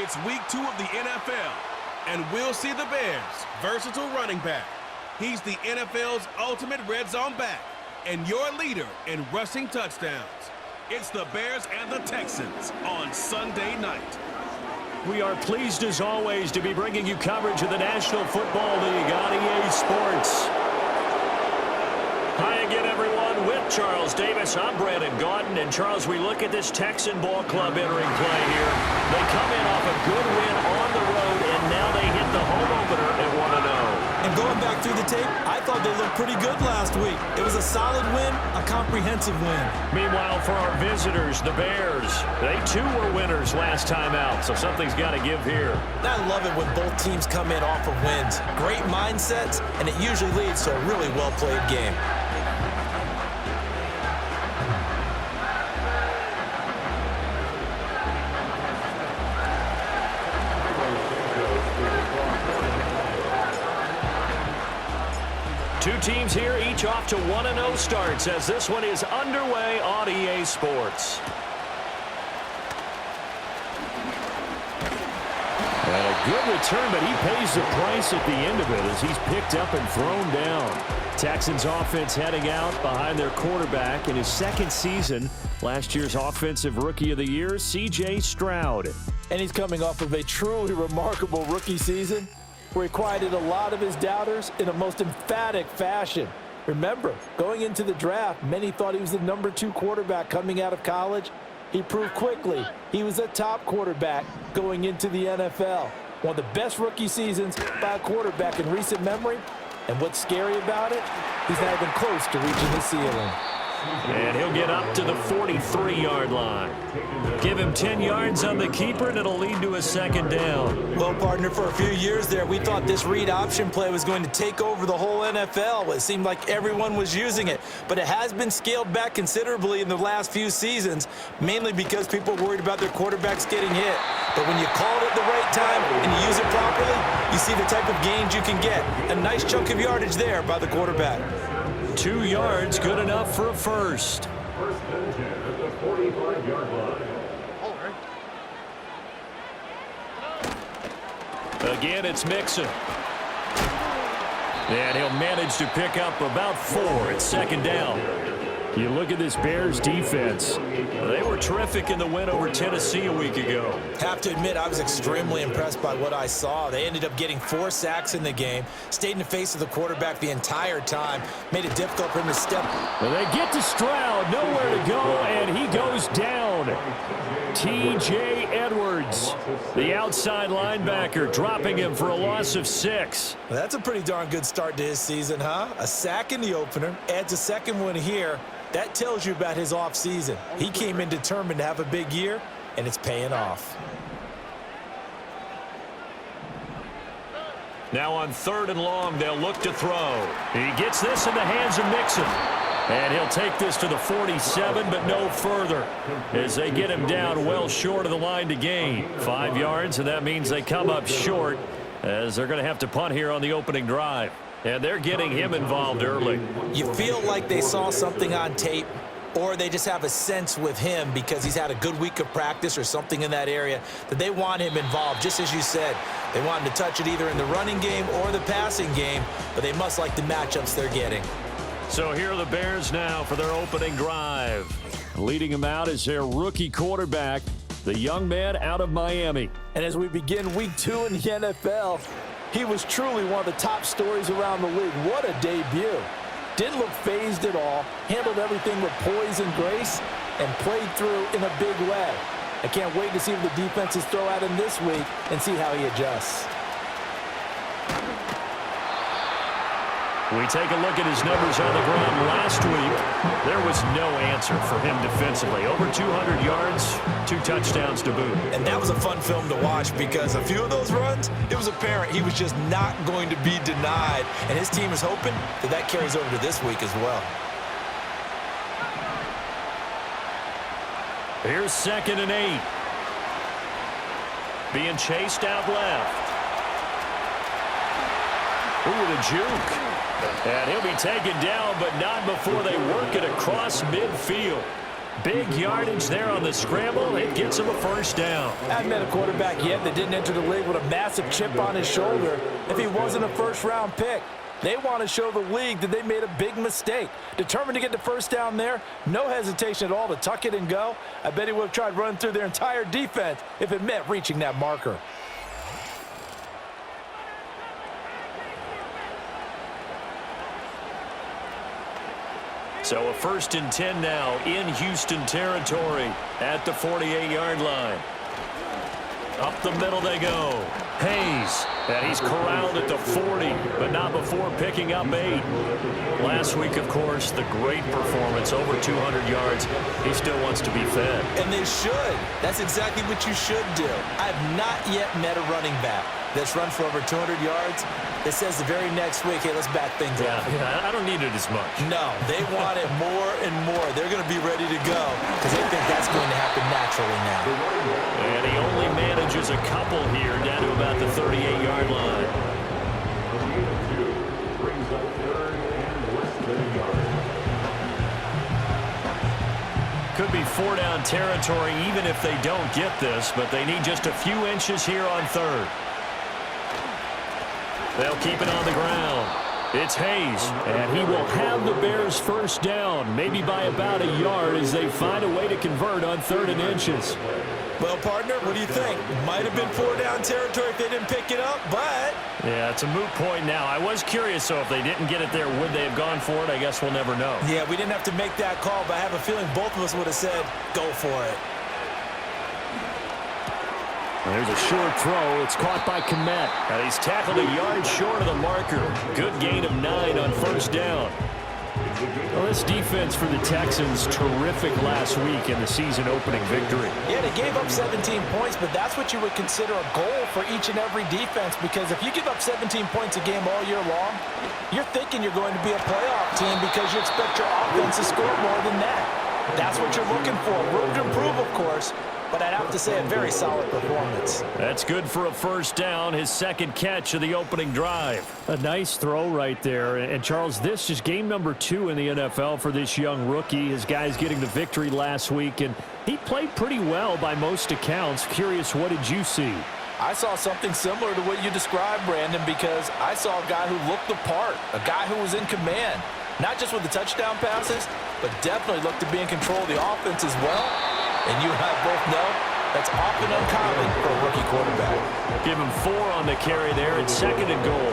It's week 2 of the NFL, and we'll see the Bears' versatile running back. He's the NFL's ultimate red zone back and your leader in rushing touchdowns. It's the Bears and the Texans on Sunday night. We are pleased as always to be bringing you coverage of the National Football League on EA Sports. Hi again, everyone. With Charles Davis, I'm Brandon Gaudin. And Charles, we look at this Texan ball club entering play here. They come in off a good win on the road, and now they hit the home opener at 1-0. And going back through the tape, I thought they looked pretty good last week. It was a solid win, a comprehensive win. Meanwhile, for our visitors, the Bears, they too were winners last time out, so something's got to give here. I love it when both teams come in off of wins. Great mindsets, and it usually leads to a really well-played game. Two teams here, each off to 1-0 starts as this one is underway on EA Sports. And a good return, but he pays the price at the end of it as he's picked up and thrown down. Texans offense heading out behind their quarterback in his second season. Last year's Offensive Rookie of the Year, C.J. Stroud. And he's coming off of a truly remarkable rookie season, where he quieted a lot of his doubters in a most emphatic fashion. Remember, going into the draft, many thought he was the number 2 quarterback coming out of college. He proved quickly he was a top quarterback going into the NFL. One of the best rookie seasons by a quarterback in recent memory. And what's scary about it, he's not even close to reaching the ceiling. And he'll get up to the 43-yard line. Give him 10 yards on the keeper, and it'll lead to a second down. Well, partner, for a few years there, we thought this read option play was going to take over the whole NFL. It seemed like everyone was using it, but it has been scaled back considerably in the last few seasons, mainly because people are worried about their quarterbacks getting hit. But when you call it at the right time and you use it properly, you see the type of gains you can get. A nice chunk of yardage there by the quarterback. 2 yards, good enough for a first. First and 10 at the 45-yard line. Again, it's Mixon. And he'll manage to pick up about 4 at second down. You look at this Bears defense. They were terrific in the win over Tennessee a week ago. Have to admit, I was extremely impressed by what I saw. They ended up getting 4 sacks in the game, stayed in the face of the quarterback the entire time, made it difficult for him to step. Well, they get to Stroud, nowhere to go, and he goes down. T.J. Edwards, the outside linebacker, dropping him for a loss of 6. Well, that's a pretty darn good start to his season, huh? A sack in the opener, adds a second one here. That tells you about his offseason. He came in determined to have a big year, and it's paying off. Now on 3rd and long, they'll look to throw. He gets this in the hands of Mixon. And he'll take this to the 47, but no further, as they get him down well short of the line to gain. 5 yards, and that means they come up short, as they're going to have to punt here on the opening drive. And they're getting him involved early. You feel like they saw something on tape, or they just have a sense with him because he's had a good week of practice or something in that area that they want him involved, just as you said. They want him to touch it either in the running game or the passing game, but they must like the matchups they're getting. So here are the Bears now for their opening drive. Leading them out is their rookie quarterback, the young man out of Miami. And as we begin week 2 in the NFL, he was truly one of the top stories around the league. What a debut. Didn't look phased at all, handled everything with poise and grace, and played through in a big way. I can't wait to see what the defenses throw at him this week and see how he adjusts. We take a look at his numbers on the ground last week. There was no answer for him defensively. Over 200 yards, 2 touchdowns to boot. And that was a fun film to watch because a few of those runs, it was apparent he was just not going to be denied. And his team is hoping that that carries over to this week as well. Here's 2nd and 8. Being chased out left. Ooh, the juke. And he'll be taken down, but not before they work it across midfield. Big yardage there on the scramble. It gets him a first down. I haven't met a quarterback yet that didn't enter the league with a massive chip on his shoulder if he wasn't a first-round pick. They want to show the league that they made a big mistake. Determined to get the first down there, no hesitation at all to tuck it and go. I bet he would have tried running through their entire defense if it meant reaching that marker. So a 1st and 10 now in Houston territory at the 48-yard line. Up the middle they go. Hayes, and he's corralled at the 40, but not before picking up 8. Last week, of course, the great performance, over 200 yards. He still wants to be fed. And they should. That's exactly what you should do. I've not yet met a running back that's run for over 200 yards that says the very next week, hey, let's back things up. Yeah, I don't need it as much. No, they want it more and more. They're going to be ready to go because they think that's going to happen naturally now. And he only manages a couple here down to about the 38-yard line. Could be 4-down territory even if they don't get this, but they need just a few inches here on 3rd. They'll keep it on the ground. It's Hayes, and he will have the Bears first down, maybe by about a yard as they find a way to convert on 3rd and inches. Well, partner, what do you think? Might have been 4-down territory if they didn't pick it up, but... Yeah, it's a moot point now. I was curious, so if they didn't get it there, would they have gone for it? I guess we'll never know. Yeah, we didn't have to make that call, but I have a feeling both of us would have said, go for it. There's a short throw. It's caught by Kmet. And he's tackled a yard short of the marker. Good gain of 9 on 1st down. Well, this defense for the Texans, terrific last week in the season-opening victory. Yeah, they gave up 17 points, but that's what you would consider a goal for each and every defense, because if you give up 17 points a game all year long, you're thinking you're going to be a playoff team because you expect your offense to score more than that. That's what you're looking for. Room to improve, of course, but I'd have to say a very solid performance. That's good for a first down, his 2nd catch of the opening drive. A nice throw right there. And, Charles, this is game number 2 in the NFL for this young rookie. His guys getting the victory last week, and he played pretty well by most accounts. Curious, what did you see? I saw something similar to what you described, Brandon, because I saw a guy who looked the part, a guy who was in command, not just with the touchdown passes, but definitely looked to be in control of the offense as well. And you and I both know that's often uncommon for a rookie quarterback. Give him 4 on the carry there. It's 2nd and goal.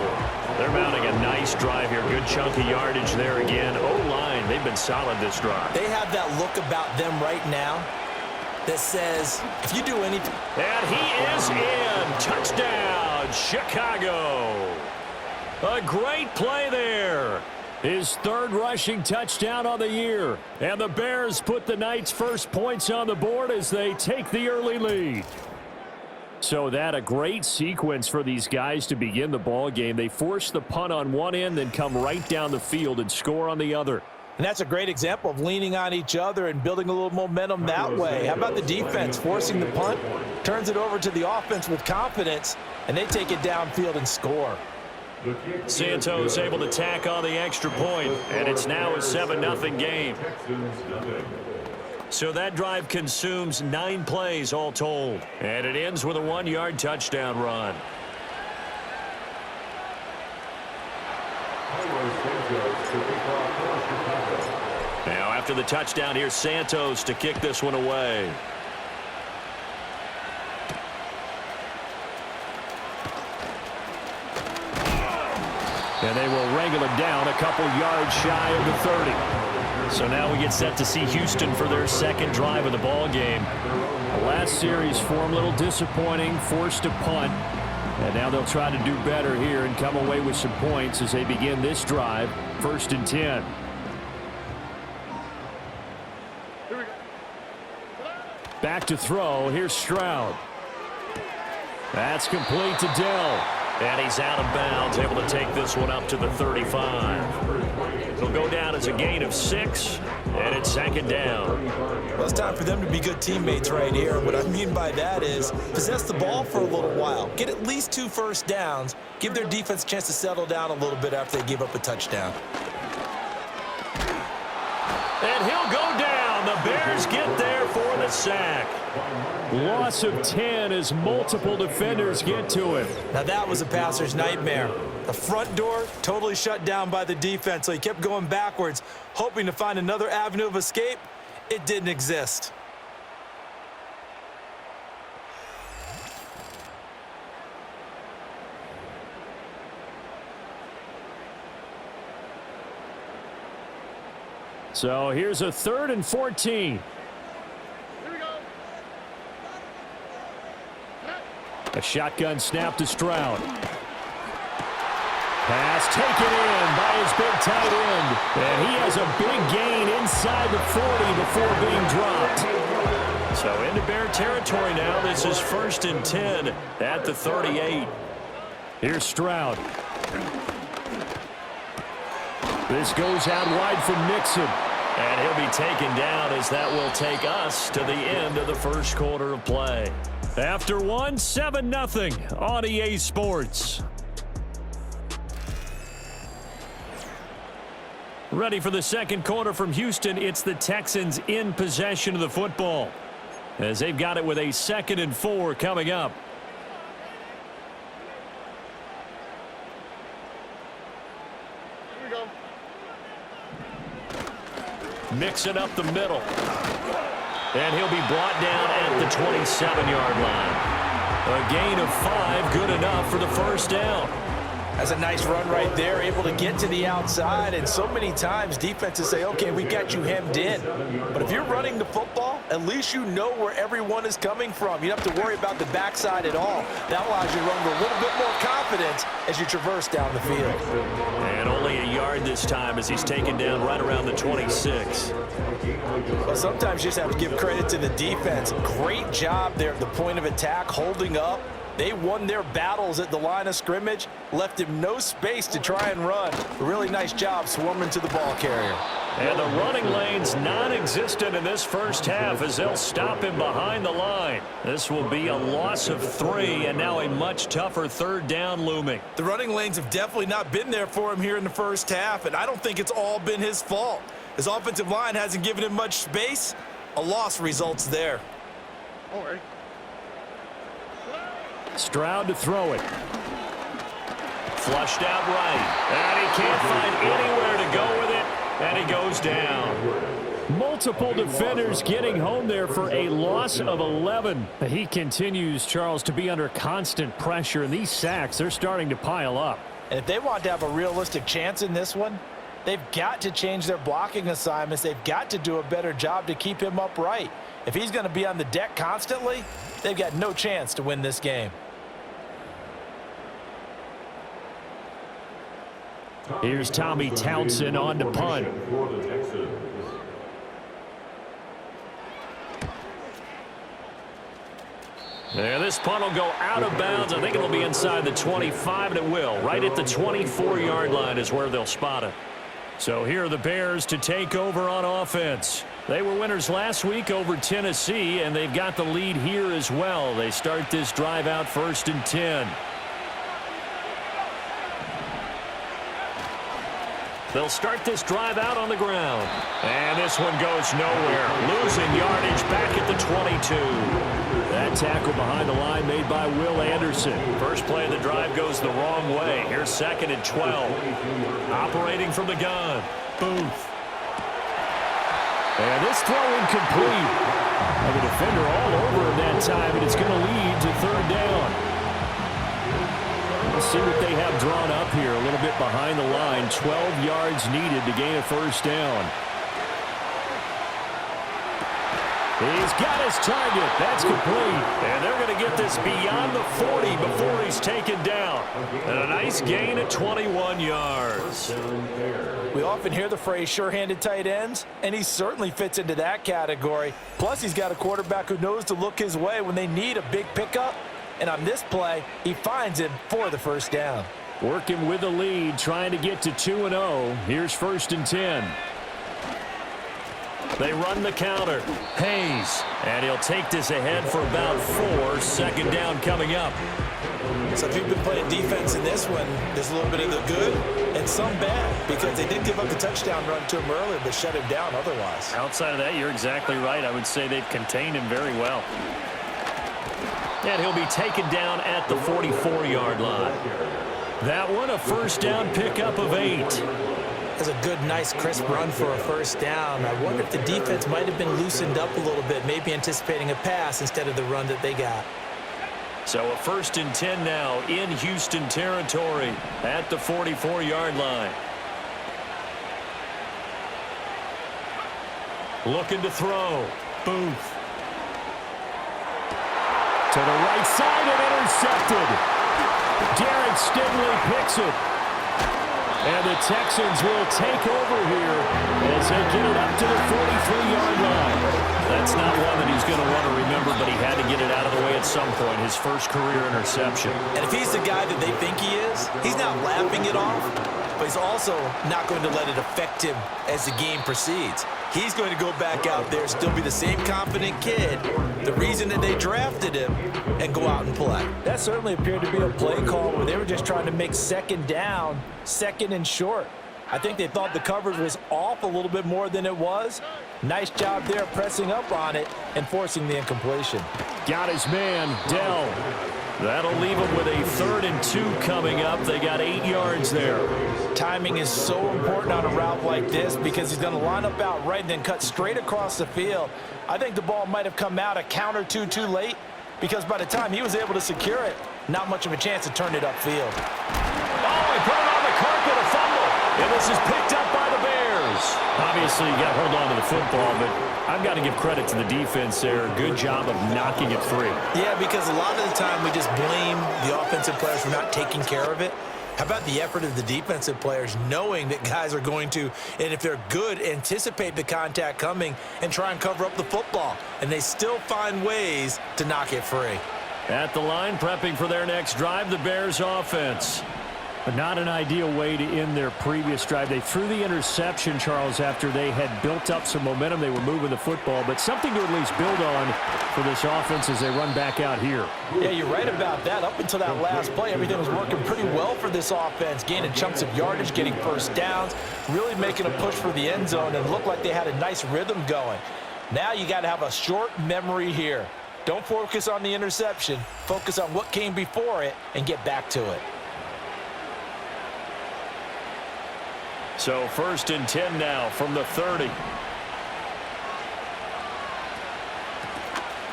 They're mounting a nice drive here. Good chunk of yardage there again. O-line, they've been solid this drive. They have that look about them right now that says, if you do anything... And he is in. Touchdown, Chicago. A great play there. His 3rd rushing touchdown on the year. And the Bears put the night's first points on the board as they take the early lead. So that a great sequence for these guys to begin the ball game. They force the punt on one end, then come right down the field and score on the other. And that's a great example of leaning on each other and building a little momentum that way. How about the defense forcing the punt, turns it over to the offense with confidence, and they take it downfield and score. Santos able to tack on the extra point, and it's now a 7-0 game. So that drive consumes 9 plays all told, and it ends with a 1-yard touchdown run. Now after the touchdown, here's Santos to kick this one away. And they will wrangle him down a couple yards shy of the 30. So now we get set to see Houston for their 2nd drive of the ball game. The last series for them, a little disappointing, forced to punt. And now they'll try to do better here and come away with some points as they begin this drive, 1st and 10. Back to throw. Here's Stroud. That's complete to Dell. And he's out of bounds, able to take this one up to the 35. It'll go down as a gain of 6, and it's 2nd down. Well, it's time for them to be good teammates right here. What I mean by that is possess the ball for a little while, get at least 2 first downs, give their defense a chance to settle down a little bit after they give up a touchdown. And he'll go down. The Bears Bears get there for the sack. Loss of 10 as multiple defenders get to him. Now that was a passer's nightmare. The front door totally shut down by the defense, so he kept going backwards, hoping to find another avenue of escape. It didn't exist. So here's a 3rd and 14. A shotgun snap to Stroud. Pass taken in by his big tight end. And he has a big gain inside the 40 before being dropped. So into Bear territory now. This is 1st and 10 at the 38. Here's Stroud. This goes out wide from Mixon. And he'll be taken down as that will take us to the end of the first quarter of play. After one, 7-0 on EA Sports. Ready for the second quarter from Houston. It's the Texans in possession of the football, as they've got it with a 2nd and 4 coming up. Mixing up the middle. And he'll be brought down at the 27-yard line. A gain of 5, good enough for the first down. That's a nice run right there, able to get to the outside. And so many times defenses say, okay, we got you hemmed in. But if you're running the football, at least you know where everyone is coming from. You don't have to worry about the backside at all. That allows you to run with a little bit more confidence as you traverse down the field. And only a yard this time as he's taken down right around the 26. Well, sometimes you just have to give credit to the defense. Great job there at the point of attack, holding up. They won their battles at the line of scrimmage, left him no space to try and run. A really nice job swarming to the ball carrier. And the running lane's non-existent in this first half as they'll stop him behind the line. This will be a loss of 3 and now a much tougher 3rd down looming. The running lanes have definitely not been there for him here in the first half, and I don't think it's all been his fault. His offensive line hasn't given him much space. A loss results there. All right. Stroud to throw it. Flushed out right. And he can't find anywhere to go with it. And he goes down. Multiple defenders getting home there for a loss of 11. He continues, Charles, to be under constant pressure. And these sacks, they're starting to pile up. And if they want to have a realistic chance in this one, they've got to change their blocking assignments. They've got to do a better job to keep him upright. If he's going to be on the deck constantly, they've got no chance to win this game. Here's Tommy Townsend on to punt. And this punt will go out of bounds. I think it'll be inside the 25, and it will. Right at the 24-yard line is where they'll spot it. So here are the Bears to take over on offense. They were winners last week over Tennessee, and they've got the lead here as well. They start this drive out 1st and 10. They'll start this drive out on the ground. And this one goes nowhere. Losing yardage back at the 22. That tackle behind the line made by Will Anderson. First play of the drive goes the wrong way. Here's 2nd and 12. Operating from the gun. Booth. And this throw incomplete. And the defender all over him that time, and it's going to lead to 3rd down. Let's see what they have drawn up here. A little bit behind the line. 12 yards needed to gain a 1st down. He's got his target. That's complete. And they're going to get this beyond the 40 before he's taken down. And a nice gain at 21 yards. We often hear the phrase sure-handed tight ends, and he certainly fits into that category. Plus, he's got a quarterback who knows to look his way when they need a big pickup. And on this play, he finds him for the 1st down. Working with the lead, trying to get to 2-0. Here's 1st and 10. They run the counter. Hayes. And he'll take this ahead for about 4. 2nd down coming up. So if you've been playing defense in this one, there's a little bit of the good and some bad, because they did give up the touchdown run to him earlier, but shut him down otherwise. Outside of that, you're exactly right. I would say they've contained him very well. And he'll be taken down at the 44-yard line. That one, a first down pickup of 8. That's a good, nice, crisp run for a first down. I wonder if the defense might have been loosened up a little bit, maybe anticipating a pass instead of the run that they got. So a 1st and 10 now in Houston territory at the 44-yard line. Looking to throw. Booth. To the right side and intercepted. Derek Stingley picks it. And the Texans will take over here as they get it up to the 43-yard line. That's not one that he's going to want to remember, but he had to get it out of the way at some point, his first career interception. And if he's the guy that they think he is, he's not laughing it off, but he's also not going to let it affect him as the game proceeds. He's going to go back out there, still be the same confident kid, the reason that they drafted him, and go out and play. That certainly appeared to be a play call where they were just trying to make second down, second and short. I think they thought the coverage was off a little bit more than it was. Nice job there pressing up on it and forcing the incompletion. Got his man, Dell. That'll leave him with a 3rd and 2 coming up. They got 8 yards there. Timing is so important on a route like this because he's going to line up out right and then cut straight across the field. I think the ball might have come out a count or two too late because by the time he was able to secure it, not much of a chance to turn it upfield. Oh, he put it on the carpet, a fumble. And this is picked up by the Bears. Obviously, you got to hold on to the football, but I've got to give credit to the defense there. Good job of knocking it free. Yeah, because a lot of the time we just blame the offensive players for not taking care of it. How about the effort of the defensive players knowing that guys are going to, and if they're good, anticipate the contact coming and try and cover up the football. And they still find ways to knock it free. At the line, prepping for their next drive, the Bears offense. But not an ideal way to end their previous drive. They threw the interception, Charles, after they had built up some momentum. They were moving the football, but something to at least build on for this offense as they run back out here. Yeah, you're right about that. Up until that last play, everything was working pretty well for this offense, gaining chunks of yardage, getting first downs, really making a push for the end zone, and looked like they had a nice rhythm going. Now you got to have a short memory here. Don't focus on the interception. Focus on what came before it and get back to it. So 1st and 10 now from the 30.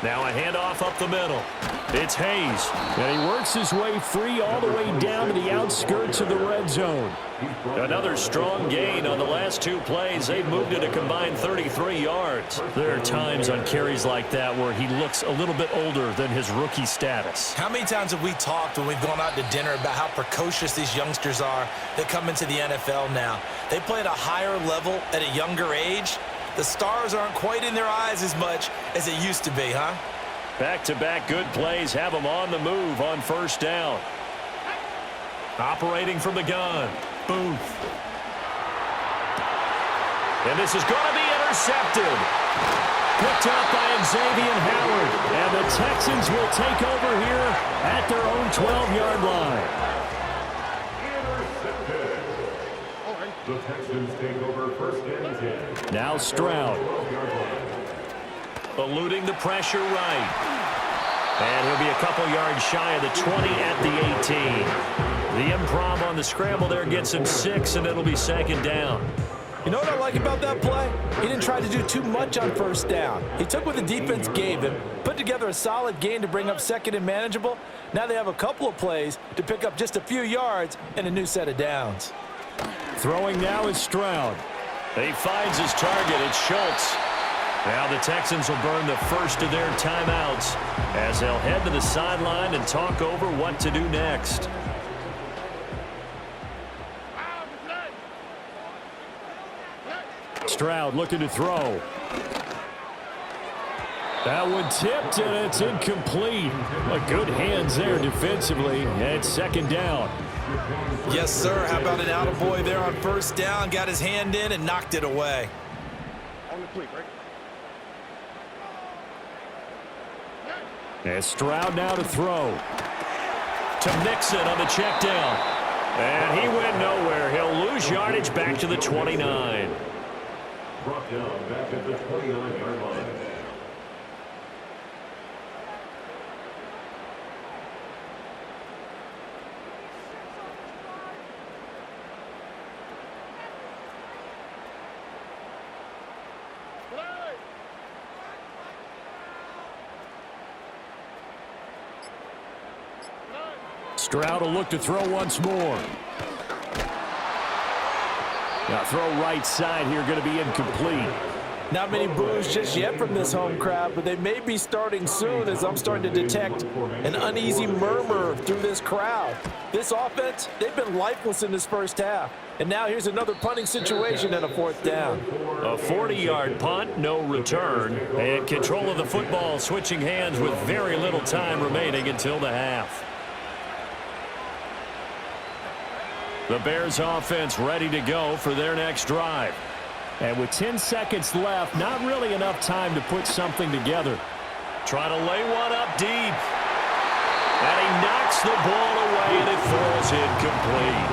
Now a handoff up the middle. It's Hayes. And he works his way free all the way down to the outskirts of the red zone. Another strong gain on the last 2 plays. They've moved it a combined 33 yards. There are times on carries like that where he looks a little bit older than his rookie status. How many times have we talked when we've gone out to dinner about how precocious these youngsters are that come into the NFL now? They play at a higher level at a younger age. The stars aren't quite in their eyes as much as it used to be, huh? Back-to-back good plays have them on the move on 1st down. Operating from the gun. Booth. And this is going to be intercepted. Picked up by Xavier Howard. And the Texans will take over here at their own 12-yard line. Intercepted. The Texans take over 1st and 10. Now Stroud. Eluding the pressure right. And he'll be a couple yards shy of the 20 at the 18. The improv on the scramble there gets him 6, and it'll be 2nd down. You know what I like about that play? He didn't try to do too much on 1st down. He took what the defense gave him, put together a solid gain to bring up 2nd and manageable. Now they have a couple of plays to pick up just a few yards and a new set of downs. Throwing now is Stroud. He finds his target. It's Schultz. Now the Texans will burn the first of their timeouts as they'll head to the sideline and talk over what to do next. Stroud looking to throw. That one tipped, and it's incomplete. Good hands there defensively, and 2nd down. Yes, sir. How about an attaboy there on 1st down? Got his hand in and knocked it away. And Stroud now to throw. to Mixon on the check down. And he went nowhere. He'll lose yardage back to the 29. Brought down back at the 29-yard line. Stroud will look to throw once more. Now throw right side here, going to be incomplete. Not many boos just yet from this home crowd, but they may be starting soon as I'm starting to detect an uneasy murmur through this crowd. This offense, they've been lifeless in this first half. And now here's another punting situation and a fourth down. A 40-yard punt, no return. And control of the football switching hands with very little time remaining until the half. The Bears offense ready to go for their next drive. And with 10 seconds left, not really enough time to put something together. Trying to lay one up deep. And he knocks the ball away, and it falls incomplete.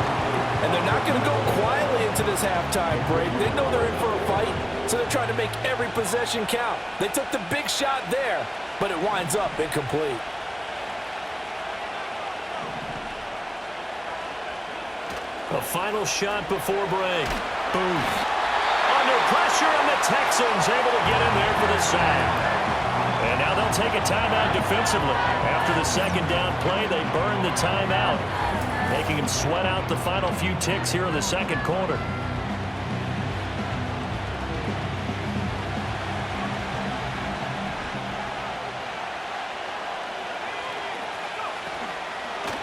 And they're not going to go quietly into this halftime break. They know they're in for a fight, so they're trying to make every possession count. They took the big shot there, but it winds up incomplete. A final shot before break. Boom. Under pressure, and the Texans able to get in there for the sack. And now they'll take a timeout defensively. After the second down play, they burn the timeout, making them sweat out the final few ticks here in the second quarter.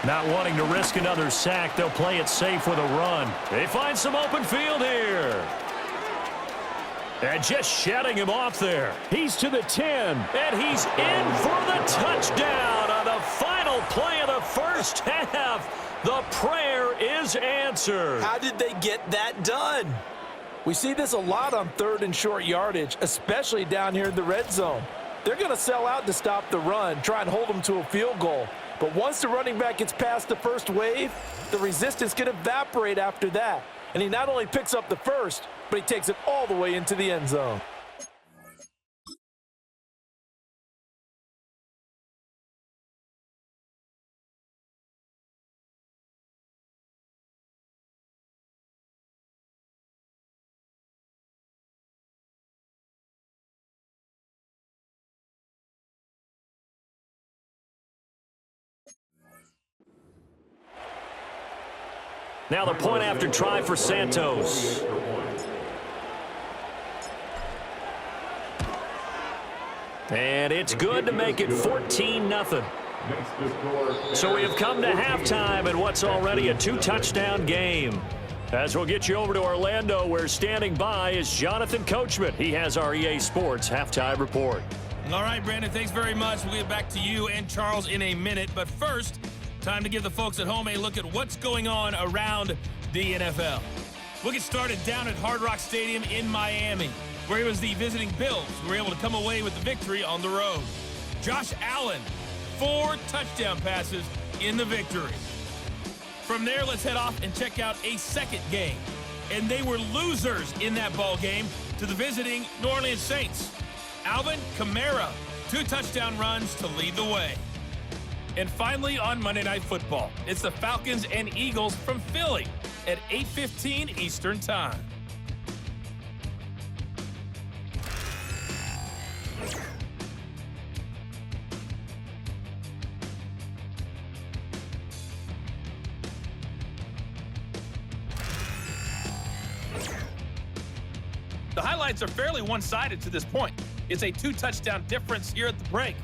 Not wanting to risk another sack, they'll play it safe with a run. They find some open field here. And just shutting him off there. He's to the 10. And he's in for the touchdown on the final play of the first half. The prayer is answered. How did they get that done? We see this a lot on third and short yardage, especially down here in the red zone. They're going to sell out to stop the run, try and hold them to a field goal. But once the running back gets past the first wave, the resistance can evaporate after that. And he not only picks up the first, but he takes it all the way into the end zone. Now the point after try for Santos. And it's good to make it 14-0. So we have come to halftime in what's already a two-touchdown game. As we'll get you over to Orlando, where standing by is Jonathan Coachman. He has our EA Sports halftime report. All right, Brandon, thanks very much. We'll get back to you and Charles in a minute. But first, time to give the folks at home a look at what's going on around the NFL. We'll get started down at Hard Rock Stadium in Miami, where it was the visiting Bills who were able to come away with the victory on the road. Josh Allen, 4 touchdown passes in the victory. From there, let's head off and check out a second game. And they were losers in that ball game to the visiting New Orleans Saints. Alvin Kamara, 2 touchdown runs to lead the way. And finally, on Monday Night Football, it's the Falcons and Eagles from Philly at 8:15 Eastern Time. The highlights are fairly one-sided to this point. It's a 2-touchdown difference here at the break.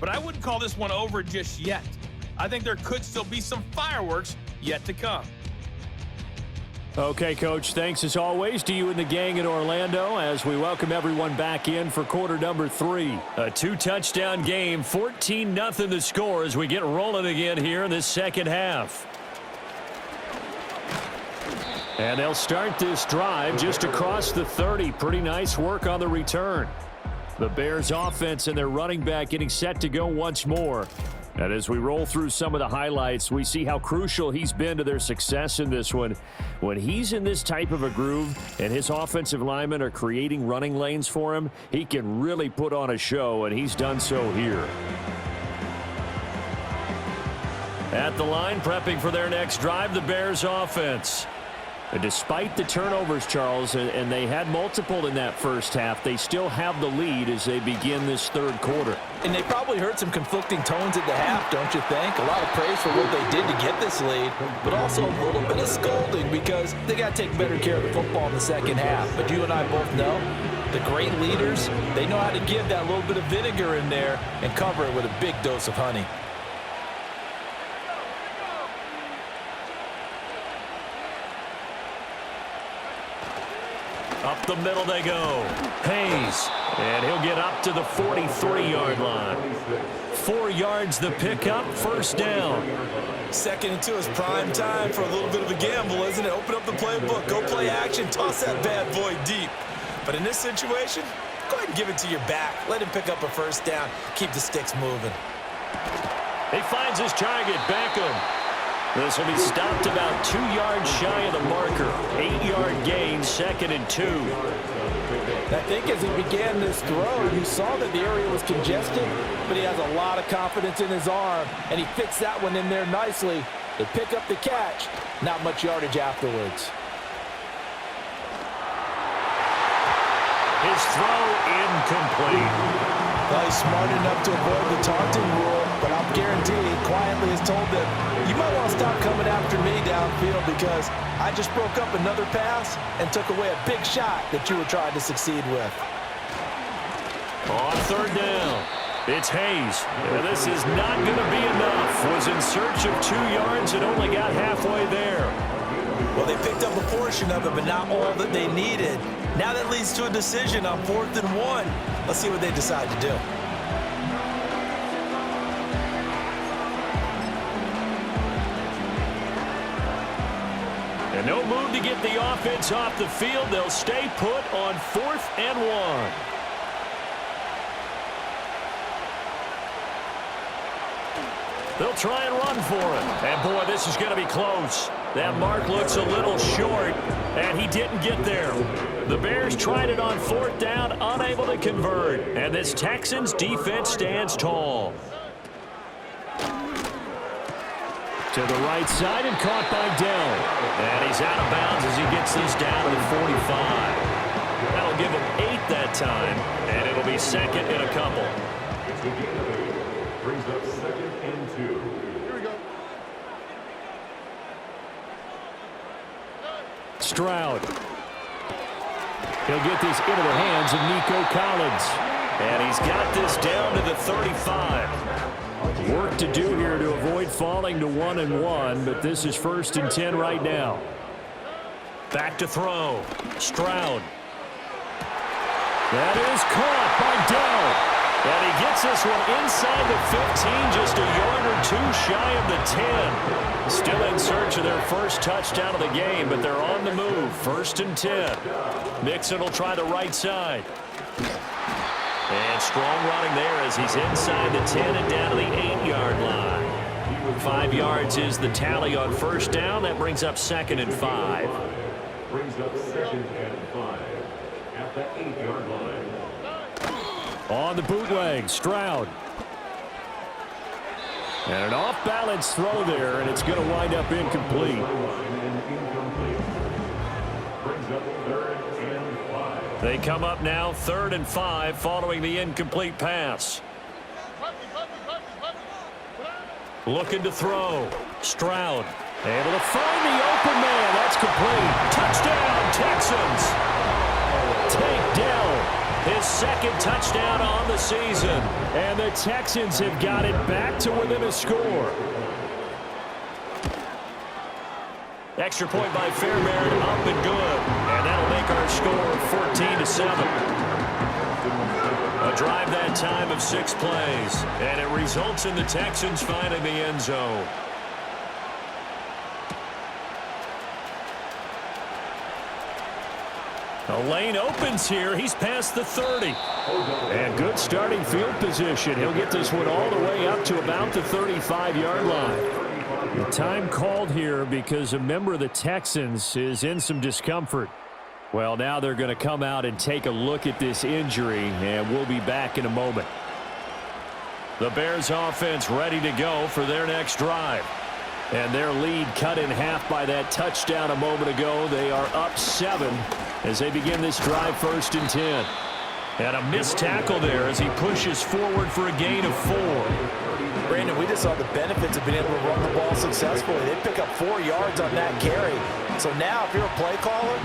But I wouldn't call this one over just yet. I think there could still be some fireworks yet to come. Okay, Coach, thanks as always to you and the gang in Orlando as we welcome everyone back in for quarter number 3. A 2-touchdown game, 14-0 the score as we get rolling again here in this second half. And they'll start this drive just across the 30. Pretty nice work on the return. The Bears offense and their running back getting set to go once more. And as we roll through some of the highlights, we see how crucial he's been to their success in this one. When he's in this type of a groove and his offensive linemen are creating running lanes for him, he can really put on a show, and he's done so here. At the line, prepping for their next drive, the Bears offense. And despite the turnovers, Charles, and they had multiple in that first half, they still have the lead as they begin this third quarter. And they probably heard some conflicting tones at the half, don't you think? A lot of praise for what they did to get this lead, but also a little bit of scolding because they got to take better care of the football in the second half. But you and I both know the great leaders, they know how to give that little bit of vinegar in there and cover it with a big dose of honey. Up the middle they go. Hayes. And he'll get up to the 43-yard line. 4 yards the pickup, first down. Second and 2 is prime time for a little bit of a gamble, isn't it? Open up the playbook, go play action, toss that bad boy deep. But in this situation, go ahead and give it to your back. Let him pick up a first down. Keep the sticks moving. He finds his target, Beckham. This will be stopped about 2 yards shy of the marker. 8-yard gain, 2nd and 2. I think as he began this throw, you saw that the area was congested, but he has a lot of confidence in his arm, and he fits that one in there nicely. They pick up the catch, not much yardage afterwards. His throw incomplete. Well, he's smart enough to avoid the taunting rule, but I'll guarantee he quietly has told them, you might want to stop coming after me downfield because I just broke up another pass and took away a big shot that you were trying to succeed with. On third down, it's Hayes. This is not going to be enough. Was in search of 2 yards and only got halfway there. Well, they picked up a portion of it, but not all that they needed. Now that leads to a decision on 4th and 1. Let's see what they decide to do. And no move to get the offense off the field. They'll stay put on 4th and 1. They'll try and run for it. And, boy, this is going to be close. That mark looks a little short, and he didn't get there. The Bears tried it on 4th down, unable to convert. And this Texans defense stands tall. To the right side and caught by Dell. And he's out of bounds as he gets this down to the 45. That'll give him 8 that time, and it'll be 2nd and a couple. Brings up 2nd and 2. Here we go. Stroud. He'll get this into the hands of Nico Collins. And he's got this down to the 35. Work to do here to avoid falling to 1 and 1, but this is 1st and 10 right now. Back to throw. Stroud. That is caught by Dell. And he gets this one inside the 15, just a yard or 2 shy of the 10. Still in search of their first touchdown of the game, but they're on the move. 1st and 10. Mixon will try the right side. And strong running there as he's inside the 10 and down to the 8-yard line. 5 yards is the tally on 1st down. That brings up 2nd and 5. Brings up 2nd and 5 at the 8-yard line. On the bootleg, Stroud. And an off-balance throw there, and it's going to wind up incomplete. They come up now 3rd and 5 following the incomplete pass. Looking to throw. Stroud. Able to find the open man. That's complete. Touchdown, Texans. Tank Dell. His 2nd touchdown on the season. And the Texans have got it back to within a score. Extra point by Fairbairn, up and good. And that'll make our score 14-7. A drive that time of 6 plays. And it results in the Texans finding the end zone. The lane opens here. He's past the 30. And good starting field position. He'll get this one all the way up to about the 35-yard line. The time called here because a member of the Texans is in some discomfort. Well, now they're going to come out and take a look at this injury, and we'll be back in a moment. The Bears offense ready to go for their next drive. And their lead cut in half by that touchdown a moment ago. They are up 7 as they begin this drive 1st and 10. And a missed tackle there as he pushes forward for a gain of 4. Brandon, we just saw the benefits of being able to run the ball successfully. They pick up 4 yards on that carry. So now if you're a play caller,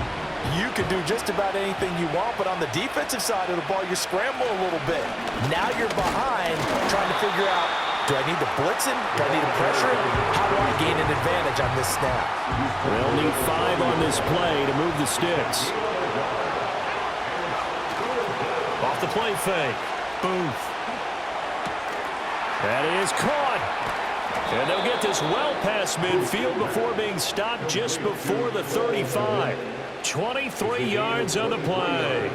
you can do just about anything you want, but on the defensive side of the ball, you're scrambling a little bit. Now you're behind trying to figure out, do I need to blitz him? Do I need to pressure him? How do I gain an advantage on this snap? They'll need 5 on this play to move the sticks. Off the play fake. Booth. That is caught. And they'll get this well past midfield before being stopped just before the 35. 23 yards on the play.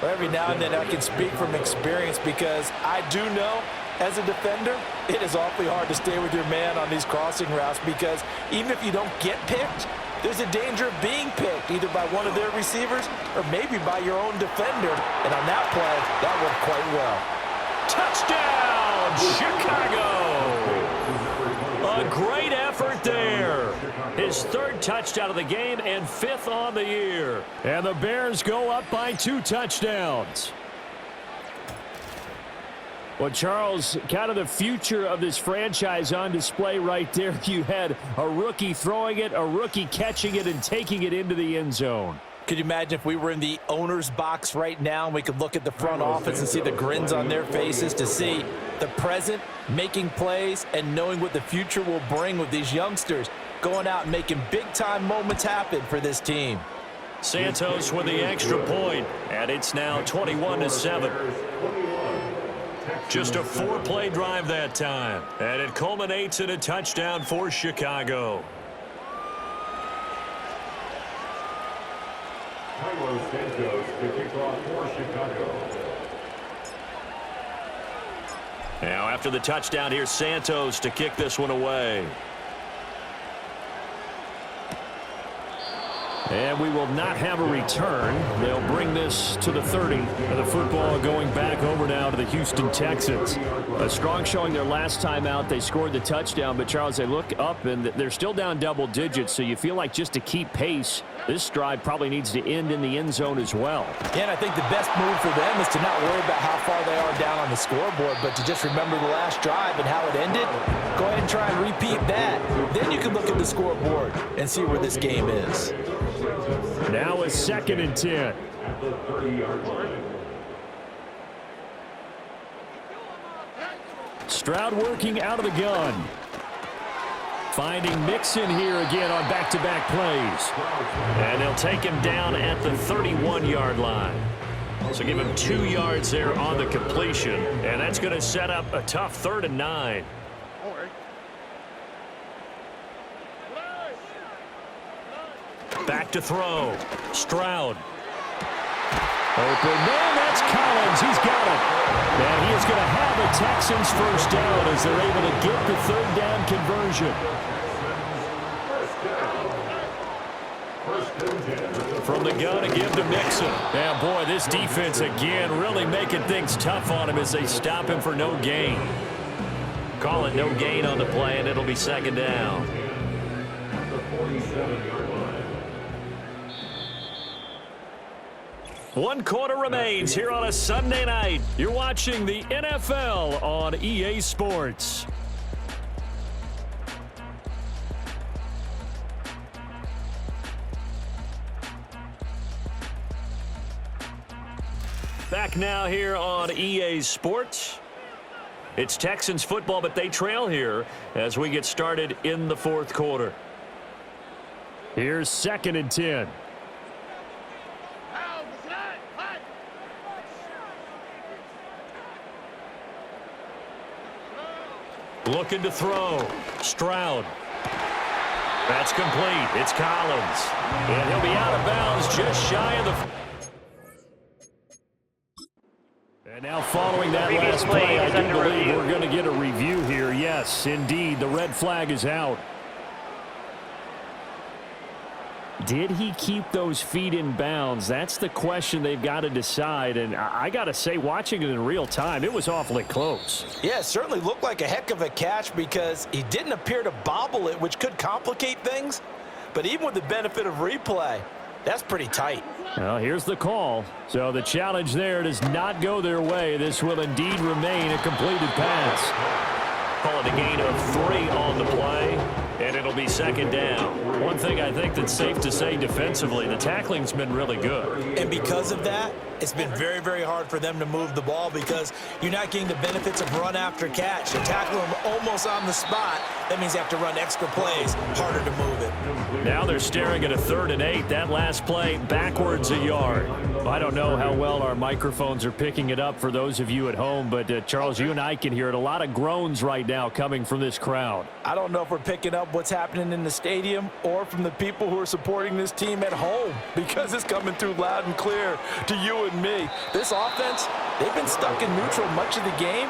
Well, every now and then I can speak from experience because I do know as a defender, it is awfully hard to stay with your man on these crossing routes because even if you don't get picked, there's a danger of being picked either by one of their receivers or maybe by your own defender. And on that play, that worked quite well. Touchdown, Chicago! A great effort there. His 3rd touchdown of the game and 5th on the year. And the Bears go up by 2 touchdowns. Well, Charles, kind of the future of this franchise on display right there. You had a rookie throwing it, a rookie catching it, and taking it into the end zone. Could you imagine if we were in the owner's box right now and we could look at the front office and see the grins on their faces to see the present making plays and knowing what the future will bring with these youngsters going out and making big-time moments happen for this team. Santos with the extra point, and it's now 21-7. Just a 4-play drive that time, and it culminates in a touchdown for Chicago. Santos to kick off for Chicago. Now after the touchdown, here's Santos to kick this one away. And we will not have a return. They'll bring this to the 30. And the football going back over now to the Houston Texans. A strong showing their last time out. They scored the touchdown. But, Charles, they look up, and they're still down double digits. So you feel like just to keep pace, this drive probably needs to end in the end zone as well. Yeah, and I think the best move for them is to not worry about how far they are down on the scoreboard, but to just remember the last drive and how it ended. Go ahead and try and repeat that. Then you can look at the scoreboard and see where this game is. Now a 2nd and 10. Stroud working out of the gun. Finding Mixon here again on back-to-back plays. And they'll take him down at the 31-yard line. So give him 2 yards there on the completion. And that's going to set up a tough 3rd and 9. Back to throw. Stroud. Open man, that's Collins. He's got it. And he is going to have the Texans first down as they're able to get the 3rd down conversion. From the gun to give to Mixon. Yeah, boy, this defense again really making things tough on him as they stop him for no gain. Call it no gain on the play, and it'll be 2nd down. One quarter remains here on a Sunday night. You're watching the NFL on EA Sports. Back now here on EA Sports. It's Texans football, but they trail here as we get started in the 4th quarter. Here's 2nd and 10. Looking to throw. Stroud. That's complete. It's Collins. And he'll be out of bounds just shy of the... And now following that last play, I do believe we're going to get a review here. Yes, indeed, the red flag is out. Did he keep those feet in bounds? That's the question they've got to decide. And I got to say, watching it in real time, it was awfully close. Yeah, it certainly looked like a heck of a catch because he didn't appear to bobble it, which could complicate things. But even with the benefit of replay, that's pretty tight. Well, here's the call. So the challenge there does not go their way. This will indeed remain a completed pass. Call it a gain of 3 on the play, and it'll be second down. One thing I think that's safe to say defensively, the tackling's been really good. And because of that, it's been very, very hard for them to move the ball because you're not getting the benefits of run after catch. You tackle them almost on the spot. That means you have to run extra plays, harder to move it. Now they're staring at a 3rd and 8. That last play backwards a yard. I don't know how well our microphones are picking it up for those of you at home, but Charles, you and I can hear it. A lot of groans right now coming from this crowd. I don't know if we're picking up what's happening in the stadium or from the people who are supporting this team at home because it's coming through loud and clear to you and me. This offense, they've been stuck in neutral much of the game,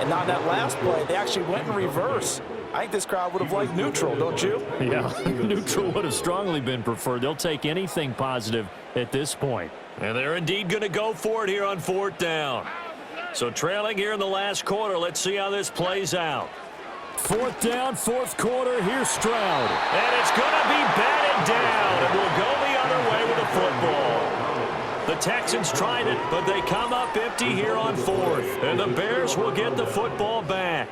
and on that last play, they actually went in reverse. I think this crowd would have liked neutral, don't you? Yeah, neutral would have strongly been preferred. They'll take anything positive at this point. And they're indeed going to go for it here on 4th down. So trailing here in the last quarter, let's see how this plays out. 4th down, 4th quarter, here's Stroud. And it's going to be batted down, and we'll go the other way with the football. The Texans tried it, but they come up empty here on 4th. And the Bears will get the football back.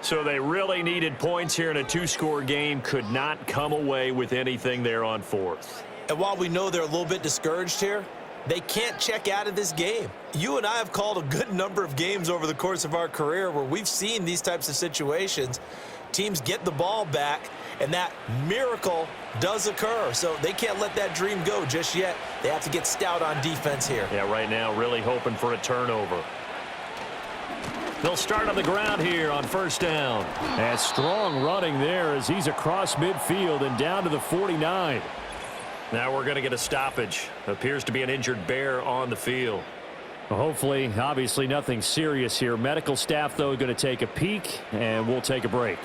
So they really needed points here in a 2-score game. Could not come away with anything there on 4th. And while we know they're a little bit discouraged here, they can't check out of this game. You and I have called a good number of games over the course of our career where we've seen these types of situations. Teams get the ball back, and that miracle does occur. So they can't let that dream go just yet. They have to get stout on defense here. Yeah, right now really hoping for a turnover. They'll start on the ground here on 1st down. And strong running there as he's across midfield and down to the 49. Now we're going to get a stoppage. Appears to be an injured Bear on the field. Well, hopefully, obviously nothing serious here. Medical staff, though, going to take a peek, and we'll take a break.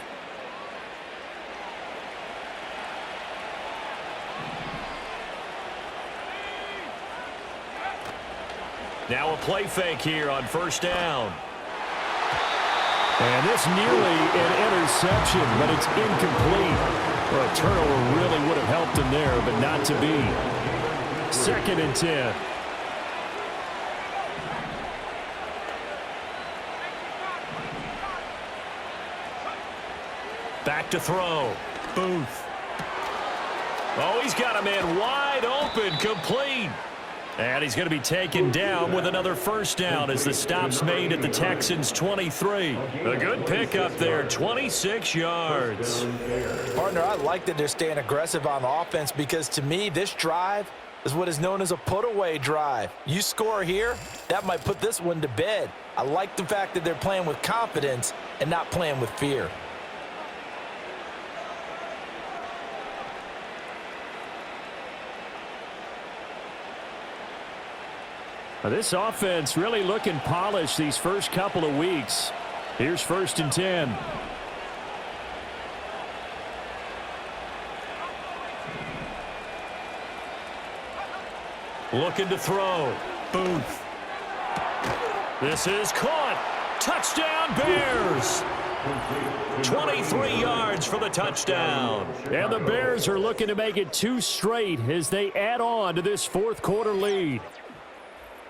Now a play fake here on 1st down. And this nearly an interception, but it's incomplete. Well, a turnover really would have helped him there, but not to be. 2nd and 10. Back to throw. Booth. Oh, he's got a man wide open, complete. And he's going to be taken down with another 1st down as the stop's made at the Texans' 23. A good pickup there, 26 yards. Partner, I like that they're staying aggressive on offense because to me, this drive is what is known as a put-away drive. You score here, that might put this one to bed. I like the fact that they're playing with confidence and not playing with fear. This offense really looking polished these first couple of weeks. Here's 1st and 10. Looking to throw. Booth. This is caught. Touchdown Bears. 23 yards for the touchdown. And the Bears are looking to make it 2 straight as they add on to this 4th quarter lead.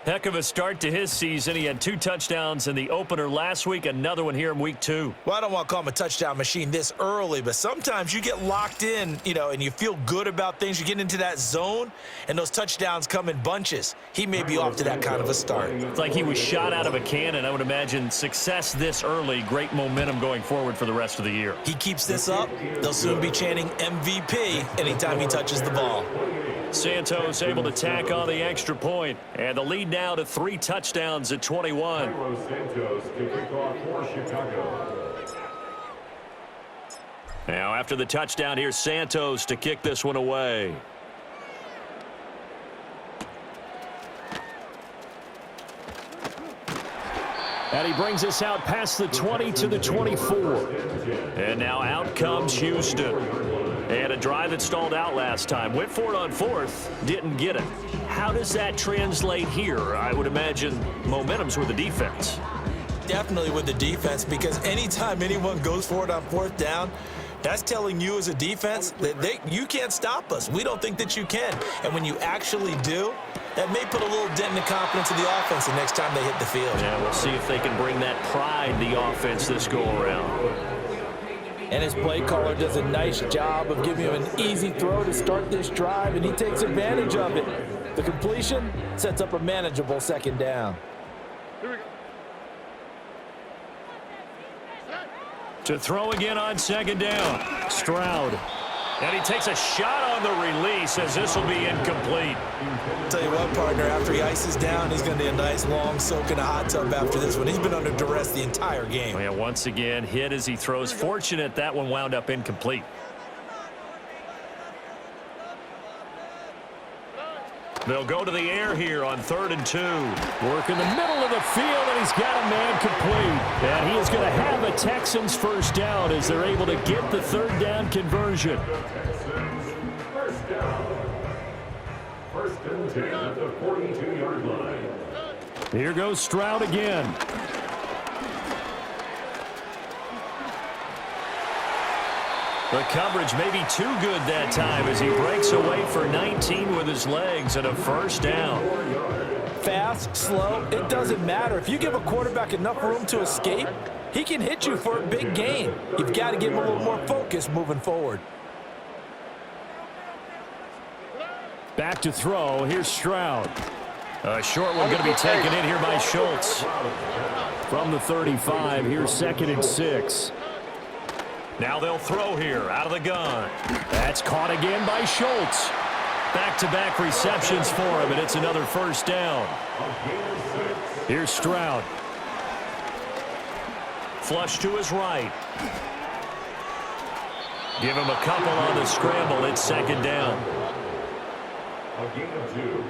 Heck of a start to his season. He had 2 touchdowns in the opener last week, another one here in week 2. Well, I don't want to call him a touchdown machine this early, but sometimes you get locked in, and you feel good about things. You get into that zone, and those touchdowns come in bunches. He may be off to that kind of a start. It's like he was shot out of a cannon. I would imagine success this early, great momentum going forward for the rest of the year. He keeps this up, they'll soon be chanting MVP anytime he touches the ball. Santos able to tack on the extra point, and the lead now to 3 touchdowns at 21. Santos to kick off for Chicago. Now after the touchdown, here's Santos to kick this one away. And he brings us out past the 20 to the 24. And now out comes Houston. They had a drive that stalled out last time. Went for it on fourth, didn't get it. How does that translate here? I would imagine momentum's with the defense. Definitely with the defense, because anytime anyone goes for it on fourth down, that's telling you as a defense that you can't stop us. We don't think that you can. And when you actually do, that may put a little dent in the confidence of the offense the next time they hit the field. Yeah, we'll see if they can bring that pride in the offense this go-around. And his play caller does a nice job of giving him an easy throw to start this drive, and he takes advantage of it. The completion sets up a manageable second down. To throw again on second down. Stroud. And he takes a shot on the release as this will be incomplete. Tell you what, partner, after he ices down, he's going to need a nice long soak in a hot tub after this one. He's been under duress the entire game. Oh, yeah, once again, hit as he throws. Fortunate that one wound up incomplete. They'll go to the air here on 3rd and 2. Work in the middle of the field, and he's got a man complete. And he is going to have a Texans first down as they're able to get the third down conversion. First down. First and 10 at the 42-yard line. Here goes Stroud again. The coverage may be too good that time as he breaks away for 19 with his legs and a first down. Fast, slow, it doesn't matter. If you give a quarterback enough room to escape, he can hit you for a big gain. You've got to give him a little more focus moving forward. Back to throw. Here's Stroud. A short one going to be taken in here by Schultz. From the 35, here's 2nd and 6. Now they'll throw here out of the gun. That's caught again by Schultz. Back-to-back receptions for him, and it's another first down. Here's Stroud. Flush to his right. Give him a couple on the scramble. It's 2nd down. A gain of 2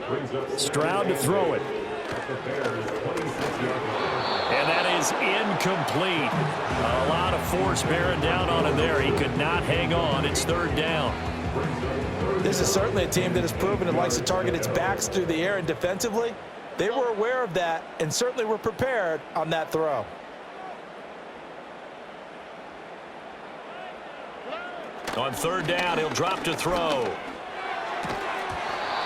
brings up Stroud to throw it. at the Bears' 26-yard line. And that is incomplete. A lot of force bearing down on him there. He could not hang on. It's 3rd down. This is certainly a team that has proven it likes to target its backs through the air, and defensively, they were aware of that and certainly were prepared on that throw. On 3rd down, he'll drop to throw.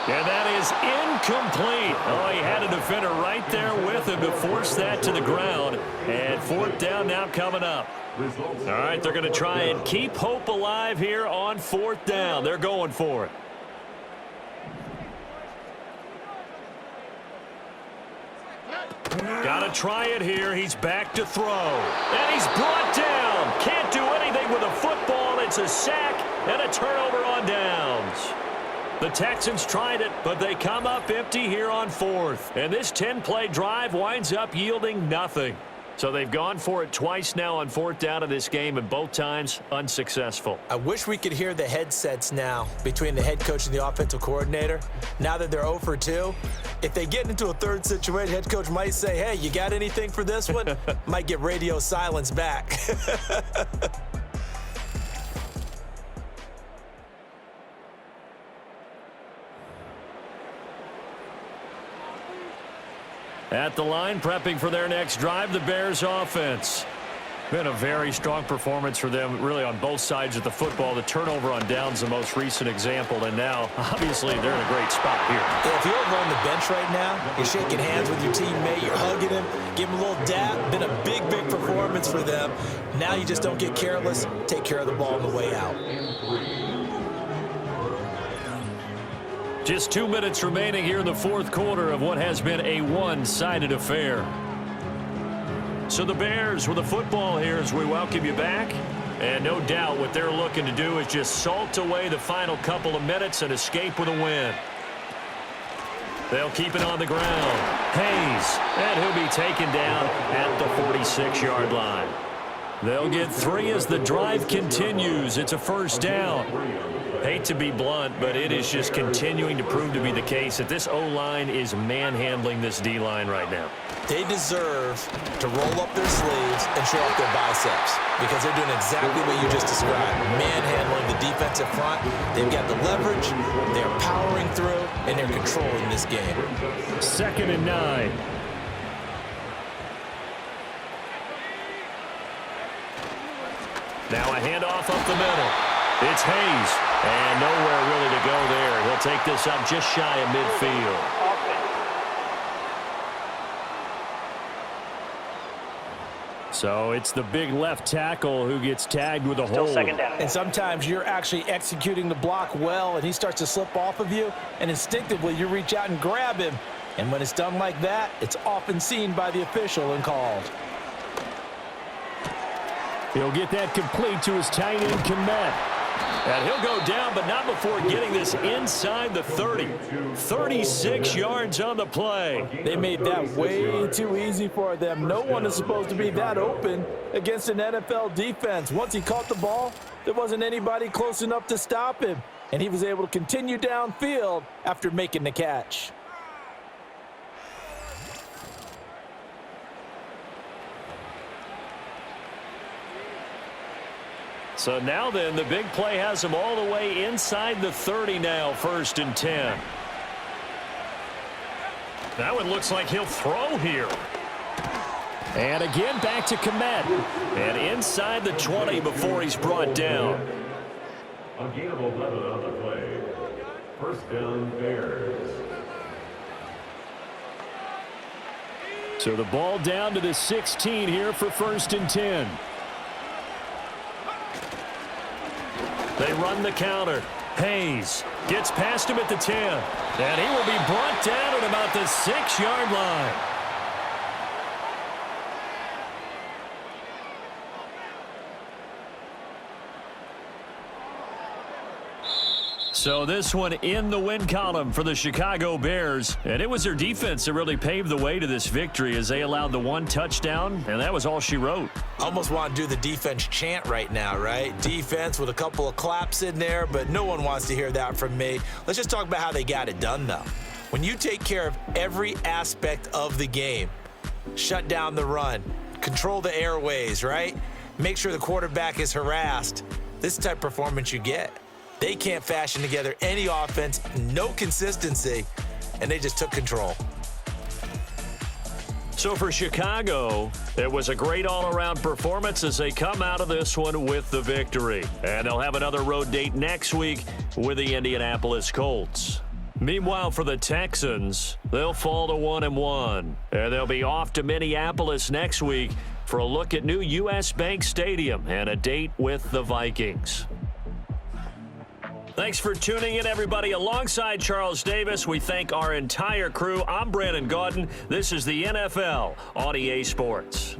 And that is incomplete. Oh, he had a defender right there with him to force that to the ground. And 4th down now coming up. All right, they're going to try and keep hope alive here on 4th down. They're going for it. Got to try it here. He's back to throw. And he's brought down. Can't do anything with a football. It's a sack and a turnover on downs. The Texans tried it, but they come up empty here on 4th. And this 10-play drive winds up yielding nothing. So they've gone for it twice now on 4th down in this game, and both times unsuccessful. I wish we could hear the headsets now between the head coach and the offensive coordinator. Now that they're 0 for 2, if they get into a third situation, head coach might say, hey, you got anything for this one? Might get radio silence back. At the line, prepping for their next drive, the Bears offense. Been a very strong performance for them, really, on both sides of the football. The turnover on downs, the most recent example, and now, obviously, they're in a great spot here. Yeah, if you're over on the bench right now, you're shaking hands with your teammate, you're hugging him, give him a little dap. Been a big, big performance for them. Now you just don't get careless. Take care of the ball on the way out. Just 2 minutes remaining here in the 4th quarter of what has been a one-sided affair. So the Bears with the football here as we welcome you back. And no doubt what they're looking to do is just salt away the final couple of minutes and escape with a win. They'll keep it on the ground. Hayes, and he'll be taken down at the 46-yard line. They'll get 3 as the drive continues. It's a first down. Hate to be blunt, but it is just continuing to prove to be the case that this O-line is manhandling this D-line right now. They deserve to roll up their sleeves and show off their biceps because they're doing exactly what you just described, manhandling the defensive front. They've got the leverage, they're powering through, and they're controlling this game. 2nd and 9. Now a handoff up the middle. It's Hayes, and nowhere really to go there. He'll take this up just shy of midfield. So it's the big left tackle who gets tagged with a hold. Second down. And sometimes you're actually executing the block well, and he starts to slip off of you, and instinctively you reach out and grab him. And when it's done like that, it's often seen by the official and called. He'll get that complete to his tight end, Komet. And he'll go down, but not before getting this inside the 30. 36 yards on the play. They made that way too easy for them. No one is supposed to be that open against an NFL defense. Once he caught the ball, there wasn't anybody close enough to stop him. And he was able to continue downfield after making the catch. So now then, the big play has him all the way inside the 30 now, 1st and 10. That one looks like he'll throw here. And again, back to Komet. And inside the 20 before he's brought down. A gain of 11 on the play. 1st down, Bears. So the ball down to the 16 here for 1st and 10. They run the counter. Hayes gets past him at the 10. And he will be brought down at about the 6-yard line. So this one in the win column for the Chicago Bears. And it was their defense that really paved the way to this victory as they allowed the 1 touchdown, and that was all she wrote. Almost want to do the defense chant right now, right? Defense with a couple of claps in there, but no one wants to hear that from me. Let's just talk about how they got it done, though. When you take care of every aspect of the game, shut down the run, control the airways, right? Make sure the quarterback is harassed. This is the type of performance you get. They can't fashion together any offense, no consistency, and they just took control. So for Chicago, it was a great all-around performance as they come out of this one with the victory. And they'll have another road date next week with the Indianapolis Colts. Meanwhile, for the Texans, they'll fall to 1-1. And they'll be off to Minneapolis next week for a look at new U.S. Bank Stadium and a date with the Vikings. Thanks for tuning in, everybody. Alongside Charles Davis, we thank our entire crew. I'm Brandon Gaudin. This is the NFL on EA Sports.